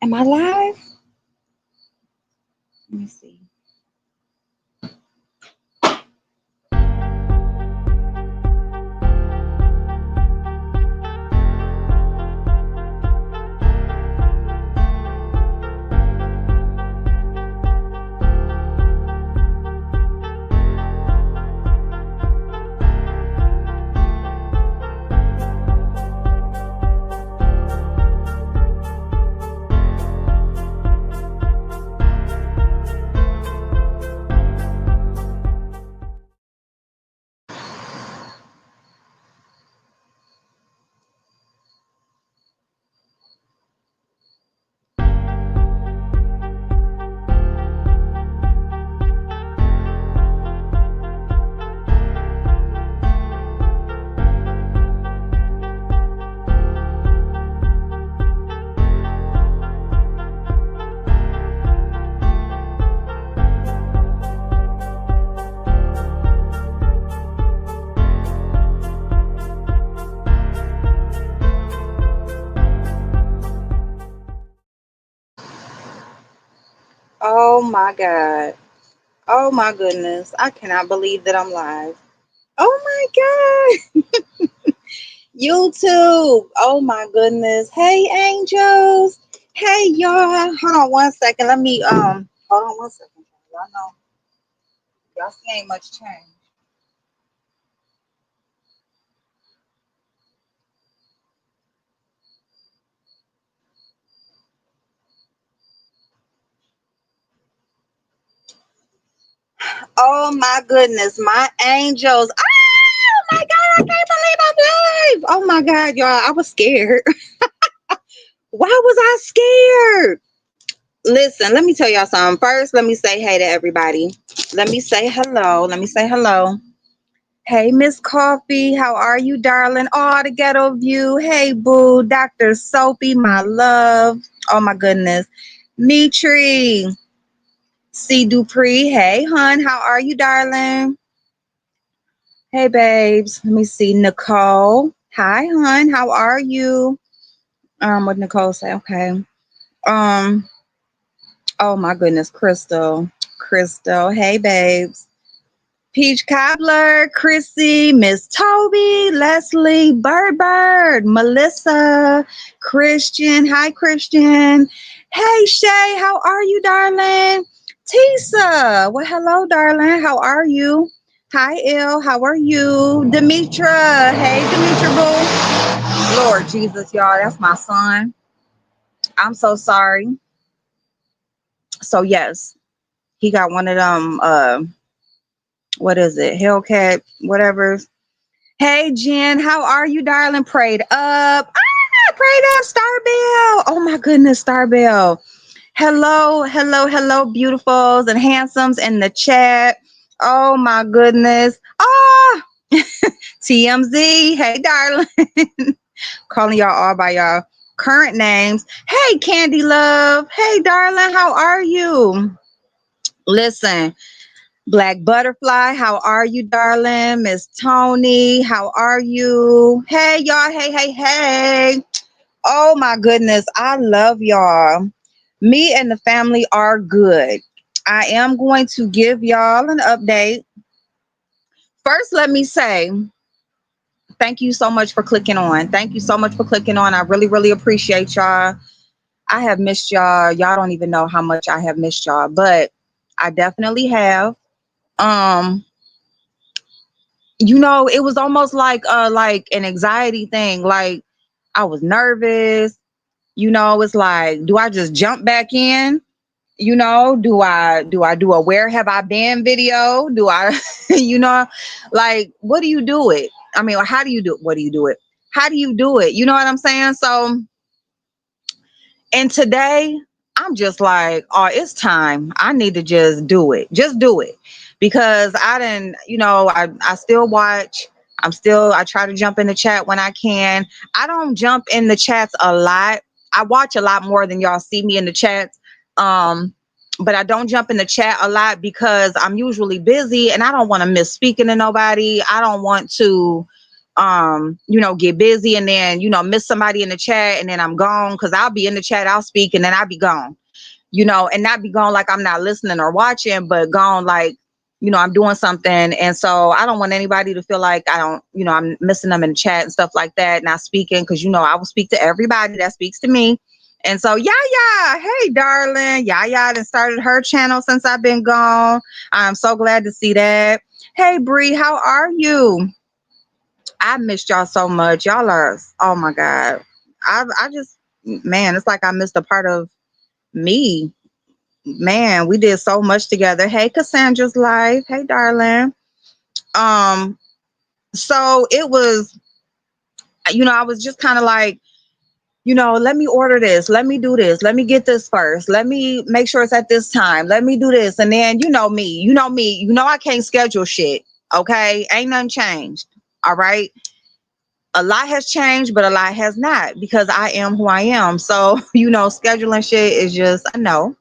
Am I live? Let me see. Oh my God. Oh my goodness. I cannot believe that I'm live. Oh my God. YouTube. Oh my goodness. Hey angels. Hey y'all. Hold on one second. Let me hold on one second. Y'all know. Y'all see ain't much change. Oh my goodness. My angels. Oh my God. I can't believe I'm live. Oh my God, y'all. I was scared. Why was I scared? Listen, let me tell y'all something. First, let me say hey to everybody. Let me say hello. Let me say hello. Hey, Miss Coffee, how are you, darling? Oh, the ghetto view. Hey, boo, Dr. Soapy, my love. Oh my goodness. Mitri, C. Dupree. Hey, hun, how are you, darling? Hey, babes. Let me see. Nicole. Hi, hun. How are you? What Nicole say? Okay. Um, oh my goodness, Crystal. Crystal. Hey, babes. Peach Cobbler, Chrissy, Miss Toby, Leslie, Bird, Melissa, Christian. Hi, Christian. Hey, Shay, how are you, darling? Tisa, well, hello, darling. How are you? Hi, Il, how are you? Demetra, hey, Demetra, boo. Lord Jesus, y'all, that's my son. I'm so sorry. So, yes, he got one of them, what is it, Hellcat, whatever. Hey Jen, how are you, darling? Prayed up. Prayed up, Starbell. Oh my goodness, Starbell. Hello, hello, hello, beautifuls and handsomes in the chat. Oh my goodness. Ah, TMZ. Hey, darling. Calling y'all all by y'all current names. Hey, Candy Love. Hey, darling, how are you? Listen, Black Butterfly, how are you, darling? Miss Tony, how are you? Hey, y'all. Hey, hey, hey. Oh, my goodness. I love y'all. Me and the family are good. I am going to give y'all an update. First, let me say thank you so much for clicking on. Thank you so much for clicking on. I really, really appreciate y'all. I have missed y'all. Y'all don't even know how much I have missed y'all, but I definitely have. Um, it was almost like an anxiety thing. Like I was nervous. It's like, do I just jump back in? Do I do a where have I been video? Do I you know like what do you do it? I mean, how do you do it? What do you do it? How do you do it? You know what I'm saying? So, and today I'm just like, oh, it's time. I need to just do it. Just do it. Because I didn't, I still watch. I try to jump in the chat when I can. I don't jump in the chats a lot. I watch a lot more than y'all see me in the chats. Um, but I don't jump in the chat a lot because I'm usually busy and I don't want to miss speaking to nobody. I don't want to, get busy and then, miss somebody in the chat and then I'm gone, because I'll be in the chat, I'll speak, and then I'll be gone, and not be gone like I'm not listening or watching, but gone like, I'm doing something. And so I don't want anybody to feel like I don't, I'm missing them in the chat and stuff like that, not speaking, because, I will speak to everybody that speaks to me. And so, hey, darling, done started her channel since I've been gone. I'm so glad to see that. Hey, Bree, how are you? I missed y'all so much. Y'all are, oh my God. I just, man, it's like I missed a part of me. Man, we did so much together. Hey, Cassandra's life. Hey, darling. Um, so it was, I was just kind of like, let me order this. Let me do this. Let me get this first. Let me make sure it's at this time. Let me do this. And then, I can't schedule shit. Okay. Ain't nothing changed. All right. A lot has changed, but a lot has not, because I am who I am. So, scheduling shit is just a no.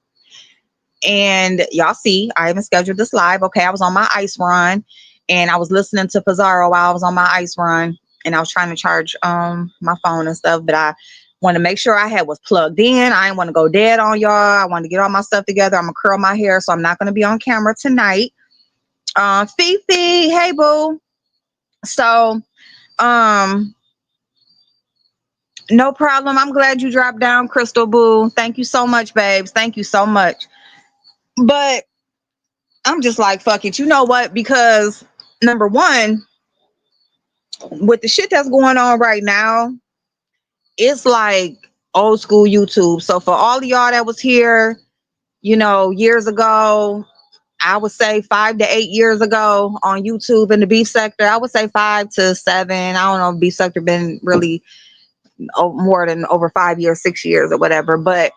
And y'all see, I even scheduled this live. Okay, I was on my ice run and I was listening to Pizarro while I was on my ice run, and I was trying to charge my phone and stuff, but I want to make sure I had was plugged in. I didn't want to go dead on y'all. I wanted to get all my stuff together. I'm gonna curl my hair, so I'm not gonna be on camera tonight. Fifi, hey boo. So no problem. I'm glad you dropped down, Crystal Boo. Thank you so much, babes. Thank you so much. But I'm just like, fuck it. You know what? Because number one, with the shit that's going on right now, it's like old school YouTube. So for all of y'all that was here, years ago, I would say 5 to 8 years ago on YouTube in the beef sector, I would say 5 to 7. I don't know if beef sector been really more than over 5 years, 6 years or whatever. But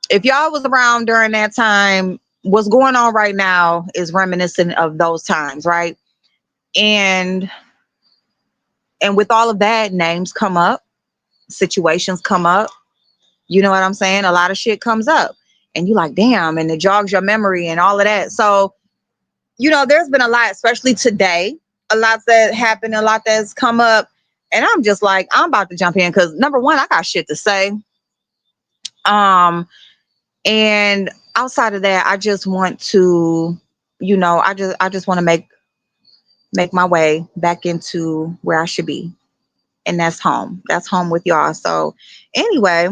if y'all was around during that time, what's going on right now is reminiscent of those times, right? And with all of that, names come up, situations come up. You know what I'm saying? A lot of shit comes up, and you like, damn, and it jogs your memory and all of that. So, there's been a lot, especially today, a lot that happened, a lot that's come up. And I'm just like, I'm about to jump in because number one, I got shit to say. And outside of that, I just want to, I just want to make my way back into where I should be. And that's home. That's home with y'all. So anyway,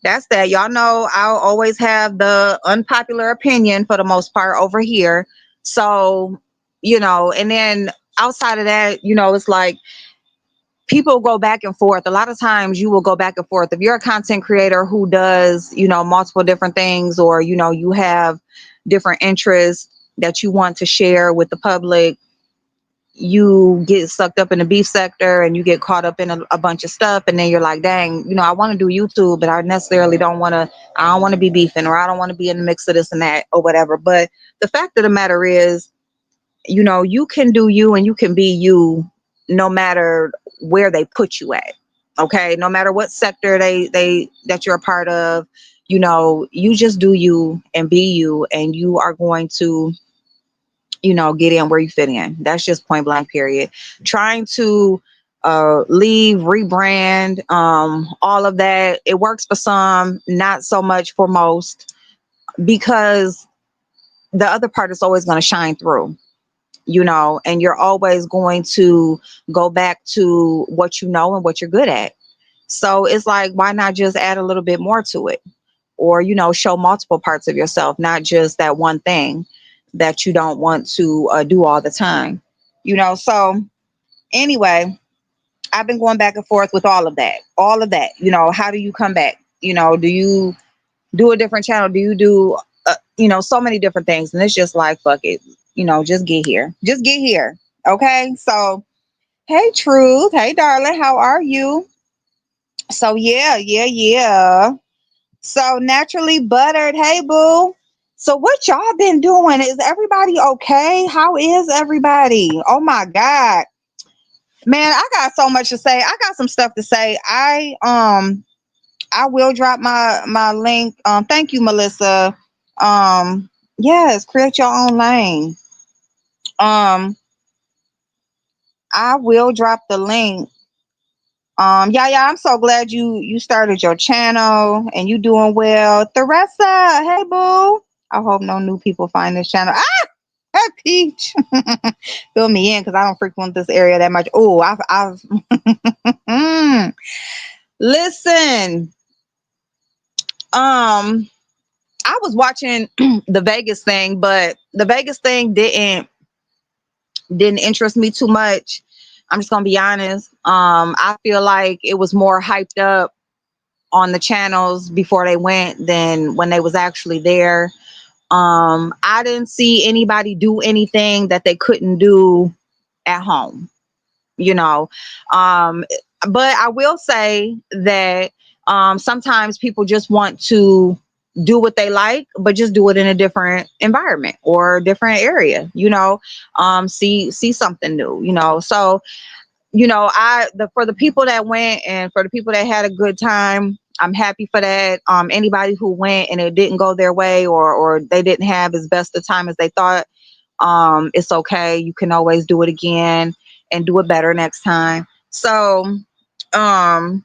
that's that. Y'all know I'll always have the unpopular opinion for the most part over here. So, and then outside of that, it's like people go back and forth. A lot of times you will go back and forth. If you're a content creator who does, multiple different things, or, you have different interests that you want to share with the public, you get sucked up in the beef sector and you get caught up in a bunch of stuff, and then you're like, dang, I want to do YouTube, but I necessarily don't want to be beefing, or I don't want to be in the mix of this and that or whatever. But the fact of the matter is, you can do you and you can be you no matter where they put you at. Okay, no matter what sector they that you're a part of, you just do you and be you, and you are going to get in where you fit in. That's just point blank, period. Trying to leave, rebrand, all of that, it works for some, not so much for most, because the other part is always going to shine through, and you're always going to go back to what you know and what you're good at. So it's like, why not just add a little bit more to it? Or, show multiple parts of yourself, not just that one thing that you don't want to do all the time, So anyway, I've been going back and forth with all of that. How do you come back? Do you do a different channel? Do you do, so many different things? And it's just like, fuck it, just get here. Just get here. Okay. So, hey, Truth. Hey, darling. How are you? So, yeah. So naturally buttered. Hey, boo. So what y'all been doing? Is everybody okay? How is everybody? Oh my God, man, I got so much to say. I got some stuff to say. I will drop my link. Thank you, Melissa. Yes, create your own lane. Um, I will drop the link. Yeah, yeah, I'm so glad you started your channel and you doing well. Theresa, hey boo. I hope no new people find this channel. Ah, hey, Peach. Fill me in because I don't frequent this area that much. Oh, I've listen. Um, I was watching the Vegas thing, but the Vegas thing didn't interest me too much. I'm just gonna be honest. I feel like it was more hyped up on the channels before they went than when they was actually there. I didn't see anybody do anything that they couldn't do at home, you know. Um, but I will say that sometimes people just want to do what they like, but just do it in a different environment or a different area, you know. See something new, you know. So for the people that went and for the people that had a good time, I'm happy for that. Anybody who went and it didn't go their way, or they didn't have as best a time as they thought, it's okay. You can always do it again and do it better next time. So um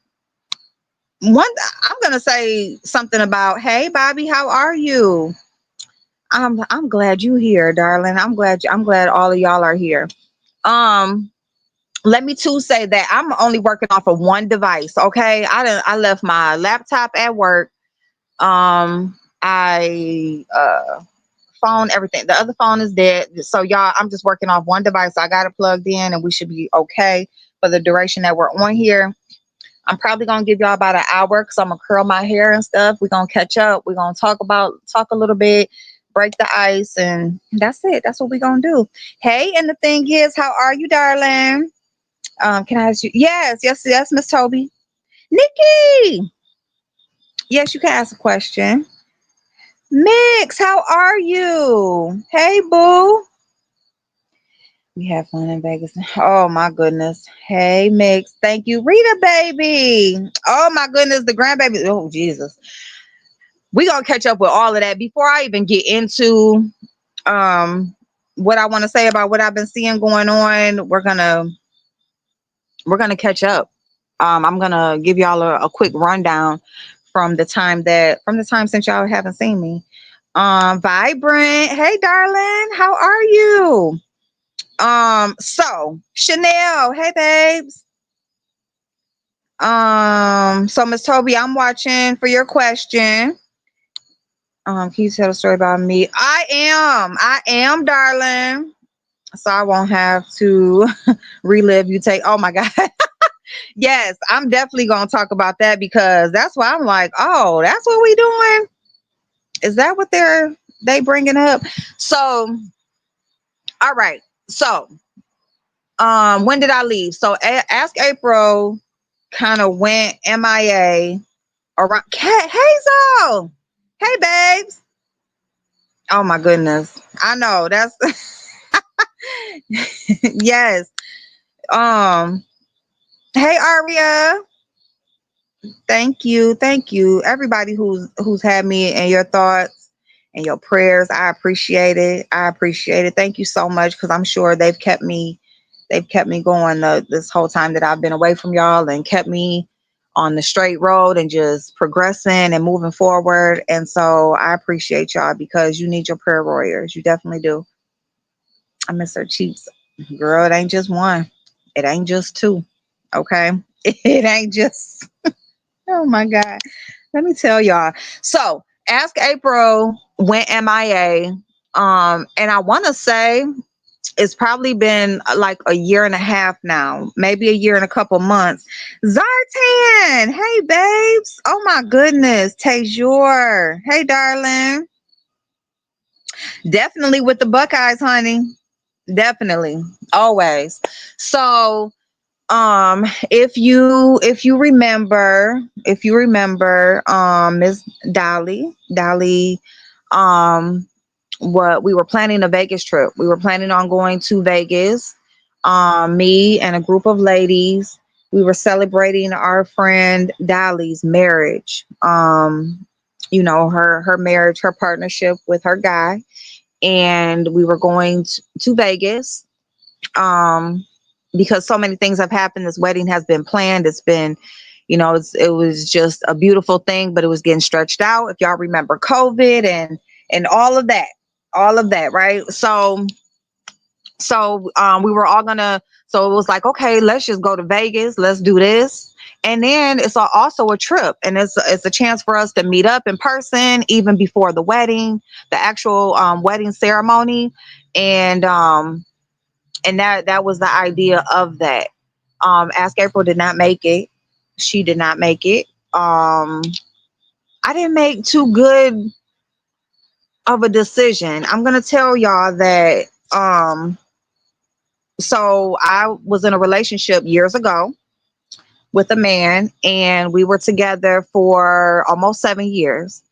one I'm gonna say something about, hey Bobby, how are you? I'm glad you here, darling. I'm glad all of y'all are here. um Let me too say that I'm only working off of one device. Okay, I left my laptop at work. I phone, everything. The other phone is dead. So y'all, I'm just working off one device. I got it plugged in, and we should be okay for the duration that we're on here. I'm probably gonna give y'all about an hour because I'm gonna curl my hair and stuff. We're gonna catch up. We're gonna talk a little bit, break the ice, and that's it. That's what we're gonna do. Hey, and the thing is, how are you, darling? Can I ask you? Yes, yes, yes, Miss Toby. Nikki. Yes, you can ask a question. Mix, how are you? Hey, boo. We have fun in Vegas. Oh my goodness. Hey, Mix. Thank you, Rita, baby. Oh my goodness, the grandbaby. Oh Jesus. We gonna catch up with all of that before I even get into um what I want to say about what I've been seeing going on. We're gonna catch up. I'm gonna give y'all a quick rundown from the time since y'all haven't seen me. Vibrant, hey darling, how are you? So Chanel, hey babes. So Miss Toby, I'm watching for your question. Can you tell a story about me? I am, darling. So I won't have to relive you take. Oh my God. Yes, I'm definitely gonna talk about that because that's why I'm like, oh, that's what we doing. Is that what they bringing up? So, all right. So, when did I leave? So, Ask April kind of went MIA around. Hazel, hey babes. Oh my goodness, I know that's yes. Um, hey Aria. Thank you, everybody who's had me in your thoughts and your prayers. I appreciate it. I appreciate it. Thank you so much because I'm sure they've kept me going this whole time that I've been away from y'all and kept me on the straight road and just progressing and moving forward. And so I appreciate y'all because you need your prayer warriors. You definitely do. I miss her cheeks, girl. It ain't just one. It ain't just two. Okay, it ain't just. Oh my God. Let me tell y'all. So Ask April went MIA. And I want to say it's probably been like a year and a half now, maybe a year and a couple months. Zartan, hey babes. Oh my goodness. Tajor. Hey darling. Definitely with the Buckeyes, honey. Definitely. Always. So if you remember Miss Dolly, um what we were planning a Vegas trip. We were planning on going to Vegas. Me and a group of ladies, we were celebrating our friend Dolly's marriage. Her marriage, her partnership with her guy, and we were going to Vegas. Um because so many things have happened. This wedding has been planned. It's been, it was just a beautiful thing, but it was getting stretched out. If y'all remember COVID and all of that, right? So we were all gonna. So it was like, okay, let's just go to Vegas. Let's do this. And then it's also a trip, and it's a chance for us to meet up in person even before the wedding, the actual wedding ceremony, and that was the idea of that. Ask April did not make it. She did not make it. I didn't make too good of a decision. I'm gonna tell y'all that. So I was in a relationship years ago with a man, and we were together for almost 7 years,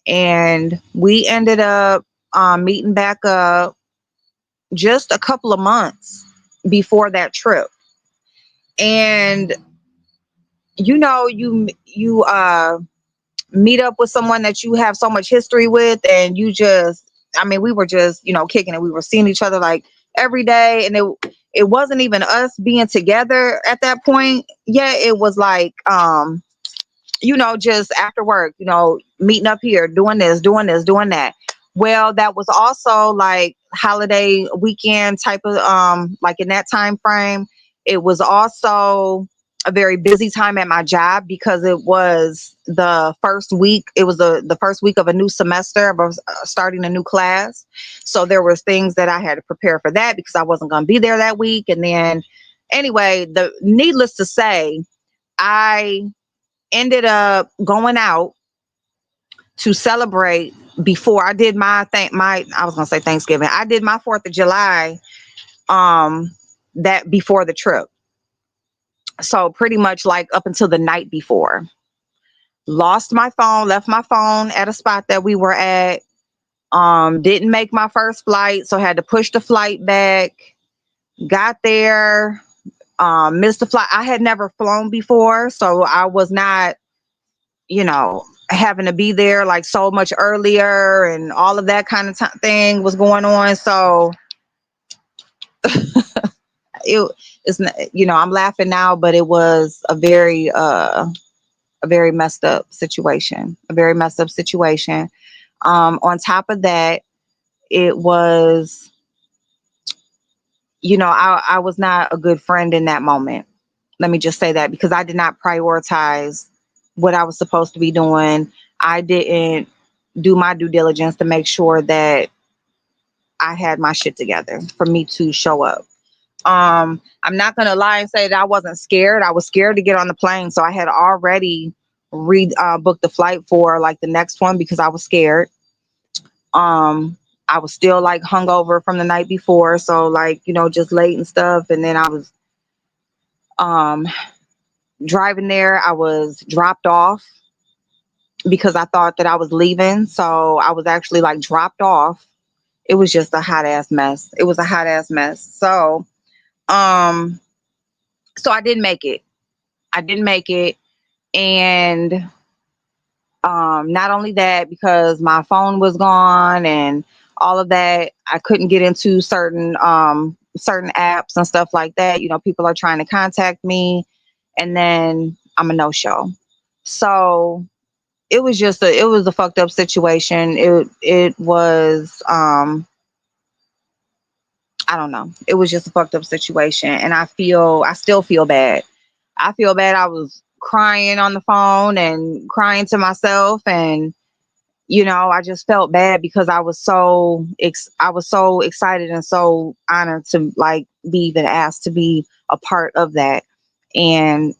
and we ended up meeting back up just a couple of months before that trip. And you meet up with someone that you have so much history with, and we were just kicking it. We were seeing each other like every day, and it wasn't even us being together at that point. Yeah, it was like just after work, meeting up here, doing this, doing that. Well, that was also like holiday weekend type of like in that time frame. It was also a very busy time at my job because it was the first week. It was the first week of a new semester. I was starting a new class. So there was things that I had to prepare for that because I wasn't going to be there that week. And then anyway, needless to say, I ended up going out to celebrate before I did I was gonna say Thanksgiving. I did my 4th of July that before the trip. So pretty much like up until the night before. Lost my phone, left my phone at a spot that we were at. Didn't make my first flight, so had to push the flight back. Got there, missed the flight. I had never flown before, so I was not having to be there like so much earlier, and all of that kind of thing was going on. So it's not, I'm laughing now, but it was a very messed up situation. A very messed up situation. On top of that, it was, I was not a good friend in that moment. Let me just say that, because I did not prioritize what I was supposed to be doing. I didn't do my due diligence to make sure that I had my shit together for me to show up. I'm not going to lie and say that I wasn't scared. I was scared to get on the plane. So I had already booked the flight for like the next one because I was scared. I was still like hungover from the night before. So like, just late and stuff. And then I was driving there. I was dropped off because I thought that I was leaving. So I was actually like dropped off. It was just a hot ass mess. It was a hot ass mess. So I didn't make it. I didn't make it. And not only that, because my phone was gone and all of that, I couldn't get into certain apps and stuff like that. People are trying to contact me, and then I'm a no-show. So it was a fucked up situation. It was I don't know. It was just a fucked up situation, and I still feel bad. I feel bad. I was crying on the phone and crying to myself, and I just felt bad because I was so excited and so honored to like be even asked to be a part of that, and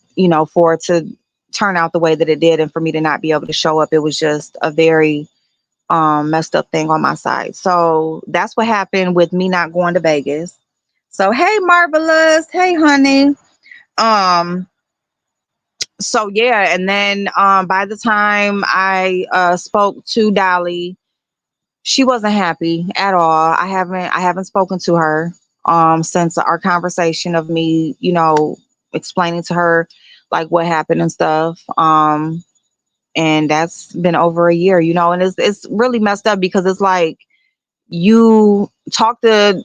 for it to turn out the way that it did, and for me to not be able to show up, it was just a very messed up thing on my side. So that's what happened with me not going to Vegas. So hey, Marvelous, hey, honey. Um, so yeah, and then by the time I spoke to Dolly, she wasn't happy at all. I haven't spoken to her since our conversation of me, explaining to her like what happened and stuff. And that's been over a year, and it's really messed up because it's like you talk to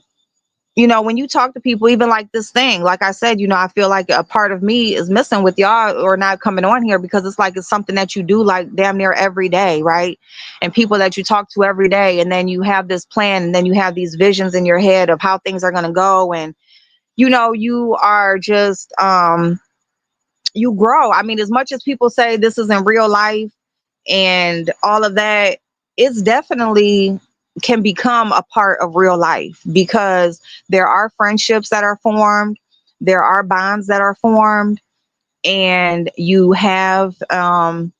when you talk to people, even like this thing, like I said, I feel like a part of me is missing with y'all or not coming on here, because it's like it's something that you do like damn near every day, right? And people that you talk to every day, and then you have this plan, and then you have these visions in your head of how things are going to go, and you are just you grow. I mean, as much as people say this isn't real life and all of that, it's definitely can become a part of real life, because there are friendships that are formed, there are bonds that are formed, and you have an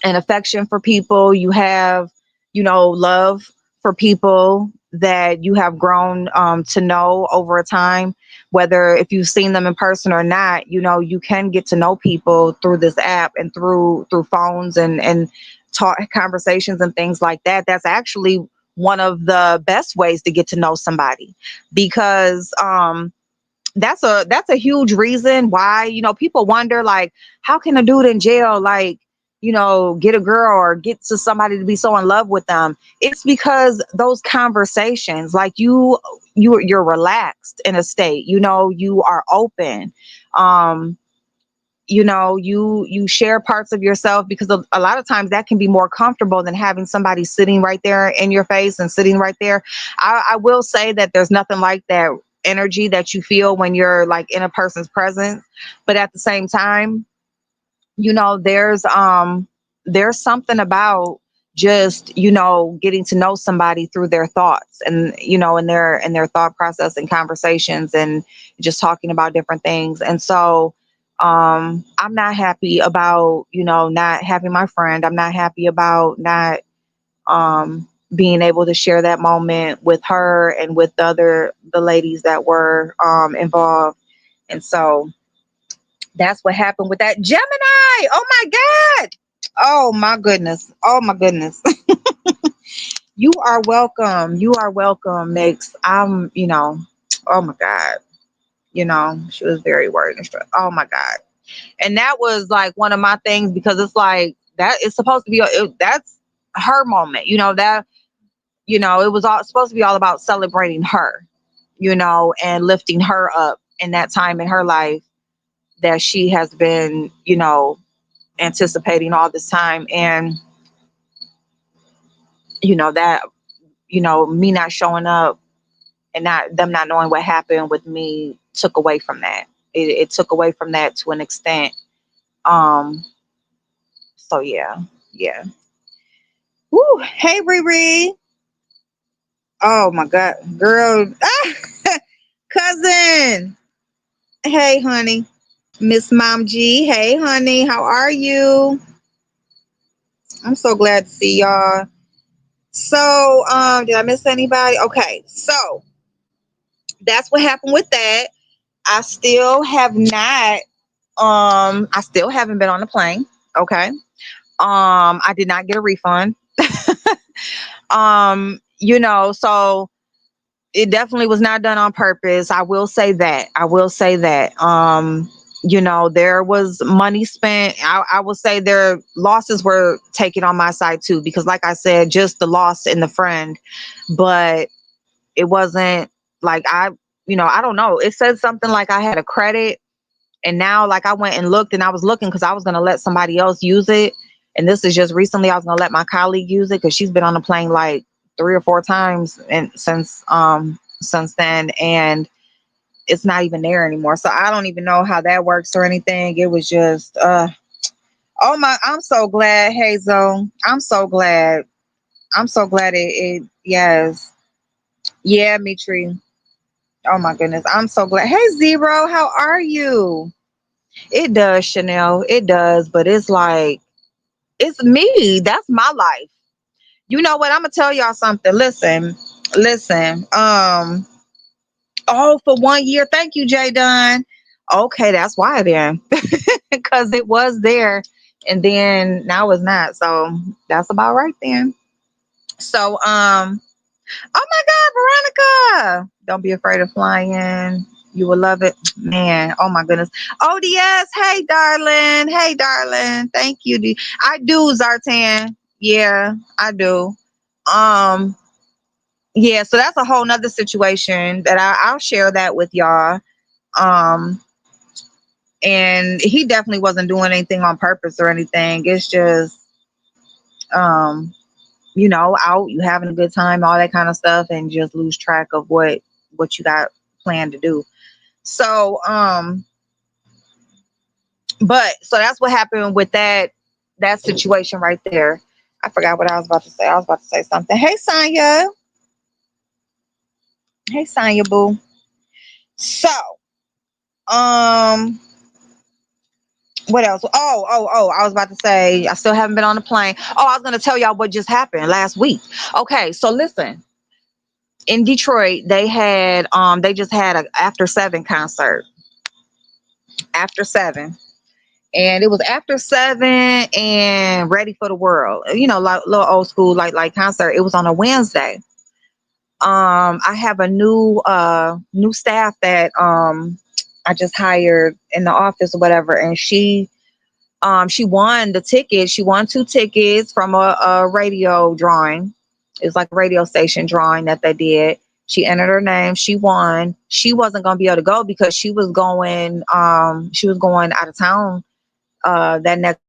affection for people, you have love for people that you have grown to know over a time, whether if you've seen them in person or not. You can get to know people through this app and through phones and talk conversations and things like that. That's actually one of the best ways to get to know somebody, because that's a huge reason why people wonder, like, how can a dude in jail, like, get a girl or get to somebody to be so in love with them. It's because those conversations, like, you're relaxed in a state, you are open. um you share parts of yourself, because a lot of times that can be more comfortable than having somebody sitting right there in your face and sitting right there. I will say that there's nothing like that energy that you feel when you're like in a person's presence, but at the same time, there's something about just getting to know somebody through their thoughts, and in their thought process and conversations, and just talking about different things. And so I'm not happy about not having my friend. I'm not happy about not being able to share that moment with her and with the ladies that were involved. And so that's what happened with that. Gemini. Oh my God. Oh my goodness. Oh my goodness. You are welcome. You are welcome, Mix. Oh my God. She was very worried and stressed. Oh my God. And that was like one of my things, because it's like that is supposed to be, that's her moment, that, it was all supposed to be all about celebrating her, and lifting her up in that time in her life that she has been, anticipating all this time. And that me not showing up and not them not knowing what happened with me took away from that. It took away from that to an extent. um so yeah. Yeah. Woo. Hey, Riri. Oh my God, girl. Cousin. Hey, honey. Miss Mom G. Hey, honey, how are you? I'm so glad to see y'all. So did I miss anybody? Okay, so that's what happened with that. I still have not I still haven't been on the plane. Okay. I did not get a refund. So it definitely was not done on purpose. I will say that. I will say that. There was money spent. I will say their losses were taken on my side too, because like I said, just the loss in the friend, but it wasn't like I don't know. It said something like I had a credit, and now like I went and looked, and I was looking because I was gonna let somebody else use it. And this is just recently I was gonna let my colleague use it because she's been on the plane like 3 or 4 times and since then, and it's not even there anymore. So I don't even know how that works or anything. It was just oh my, I'm so glad, Hazel. I'm so glad. I'm so glad it yes. Yeah, Mitri. Oh my goodness. I'm so glad. Hey Zero, how are you? It does, Chanel. It does, but it's like it's me. That's my life. You know what? I'm gonna tell y'all something. Listen, listen. Oh, for 1 year. Thank you, Jay Dunn. Okay, that's why then, because it was there, and then now it's not. So that's about right then. So oh my God, Veronica, don't be afraid of flying. You will love it, man. Oh my goodness. ODS, hey darling, hey darling. Thank you. I do, Zartan. Yeah, I do. Um, yeah, so that's a whole nother situation that I'll share that with y'all. Um, and he definitely wasn't doing anything on purpose or anything. It's just, um, out, you having a good time, all that kind of stuff, and just lose track of what you got planned to do. So, but so that's what happened with that situation right there. I forgot what I was about to say. I was about to say something. Hey, Sonya. Hey, Sonya, boo. So, um, what else? Oh, I was about to say I still haven't been on the plane. Oh, I was gonna tell y'all what just happened last week. Okay, so listen, in Detroit, they just had a After Seven concert. After Seven. And it was After Seven and Ready for the World. Like little old school like concert. It was on a Wednesday. I have a new staff that I just hired in the office or whatever, and she won the ticket. She won two tickets from a radio drawing. It was like a radio station drawing that they did. She entered her name. She won. She wasn't gonna be able to go because she was going out of town that next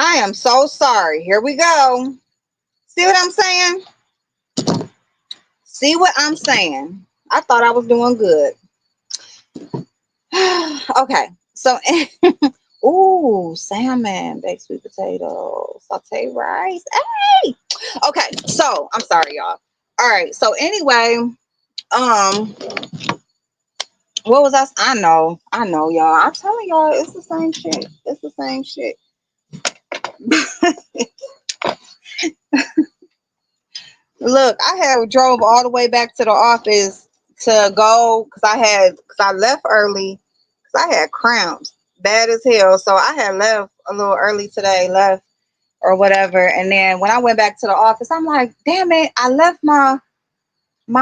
I am so sorry. Here we go. See what I'm saying? See what I'm saying? I thought I was doing good. Okay. So, ooh, salmon, baked sweet potato, saute rice. Hey. Okay. So, I'm sorry, y'all. All right. So, anyway, um, what was I know, y'all. I'm telling y'all, it's the same shit. It's the same shit. Look, I had drove all the way back to the office to go because I left early because I had cramps, bad as hell. So I had left a little early today, left or whatever. And then when I went back to the office, I'm like, damn it, I left my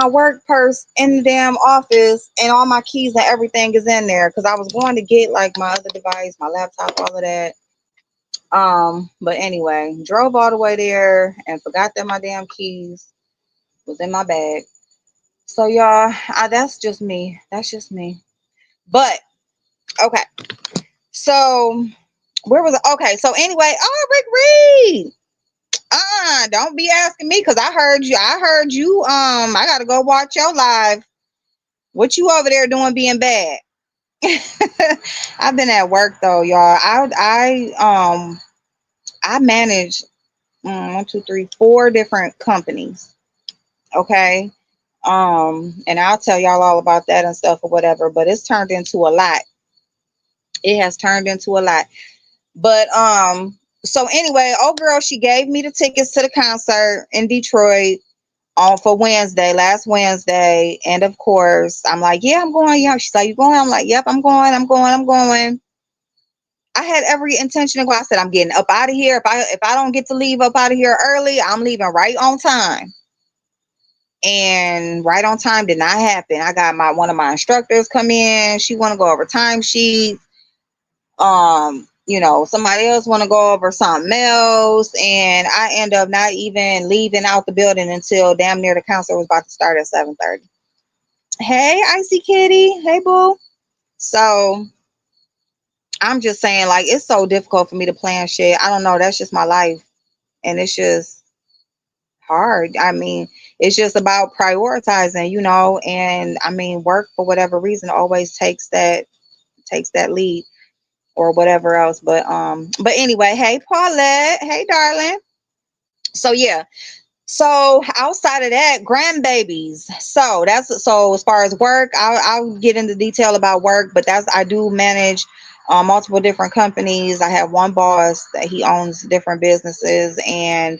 work purse in the damn office and all my keys and everything is in there because I was going to get like my other device, my laptop, all of that. But anyway, drove all the way there and forgot that my damn keys was in my bag. So y'all, that's just me. That's just me. But okay. So where was I? Okay. So anyway, oh Rick Reed. Don't be asking me because I heard you. I heard you. I gotta go watch your live. What you over there doing being bad? I've been at work though, y'all. I manage one, two, three, four different companies. Okay. And I'll tell y'all all about that and stuff or whatever, but it's turned into a lot. It has turned into a lot. But so anyway, old girl, she gave me the tickets to the concert in Detroit on for Wednesday, last Wednesday. And of course, I'm like, yeah, I'm going. Yeah, she's like, you going? I'm like, yep, I'm going. I'm going. I'm going. I had every intention to go. I said, I'm getting up out of here. If I don't get to leave up out of here early, I'm leaving right on time. And right on time did not happen. I got one of my instructors come in. She want to go over timesheets. Somebody else want to go over something else, and I end up not even leaving out the building until damn near the concert was about to start at 7:30. Hey, Icy Kitty. Hey, boo. So I'm just saying, like, it's so difficult for me to plan shit. I don't know. That's just my life, and it's just hard. I mean, it's just about prioritizing, and I mean, work for whatever reason always takes that lead or whatever else. But anyway, hey Paulette, hey darling. So yeah. So outside of that, grandbabies. So as far as work, I'll get into detail about work, but I do manage multiple different companies. I have one boss that he owns different businesses, and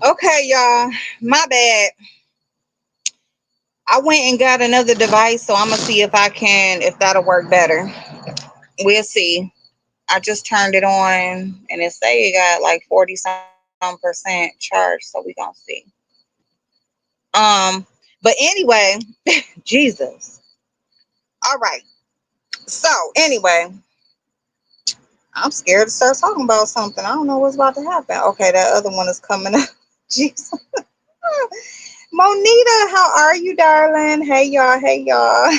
Okay, y'all. My bad. I went and got another device, so I'm gonna see if that'll work better. We'll see. I just turned it on and it say it got like 40 some percent charge, so we gonna see. Um, but anyway, Jesus. All right. So anyway, I'm scared to start talking about something. I don't know what's about to happen. Okay, that other one is coming up. Jesus. Monita, how are you, darling? Hey y'all, hey y'all.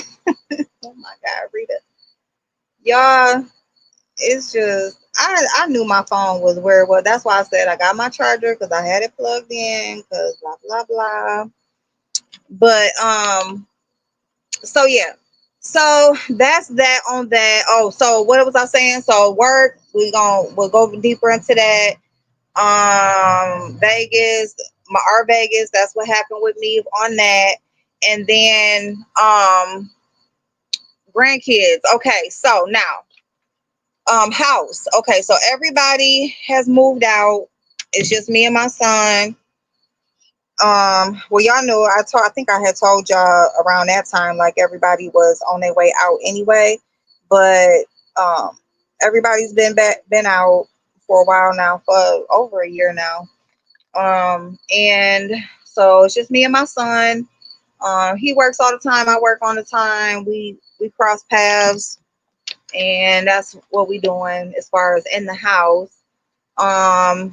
Oh my God, Rita. Y'all, it's just I knew my phone was where it was. That's why I said I got my charger because I had it plugged in because blah blah blah. But so yeah. So that's that on that. Oh, so what was I saying? So work, we'll go deeper into that. Vegas, my art Vegas, that's what happened with me on that. And then grandkids. Okay, so now house. Okay, so everybody has moved out. It's just me and my son. Well, y'all know I think I had told y'all around that time, like everybody was on their way out anyway. But um, everybody's been out for a while now, for over a year now. And so it's just me and my son. He works all the time. I work all the time. We cross paths, and that's what we doing as far as in the house.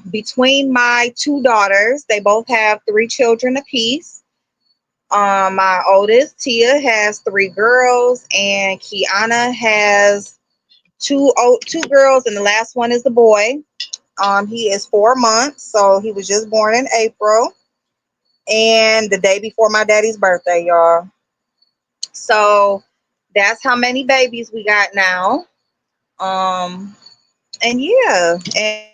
Between my two daughters, they both have three children apiece. My oldest, Tia, has three girls, and Kiana has two girls, and the last one is the boy. He is 4 months, so he was just born in April, and the day before my daddy's birthday, y'all. So that's how many babies we got now. Um, and yeah, and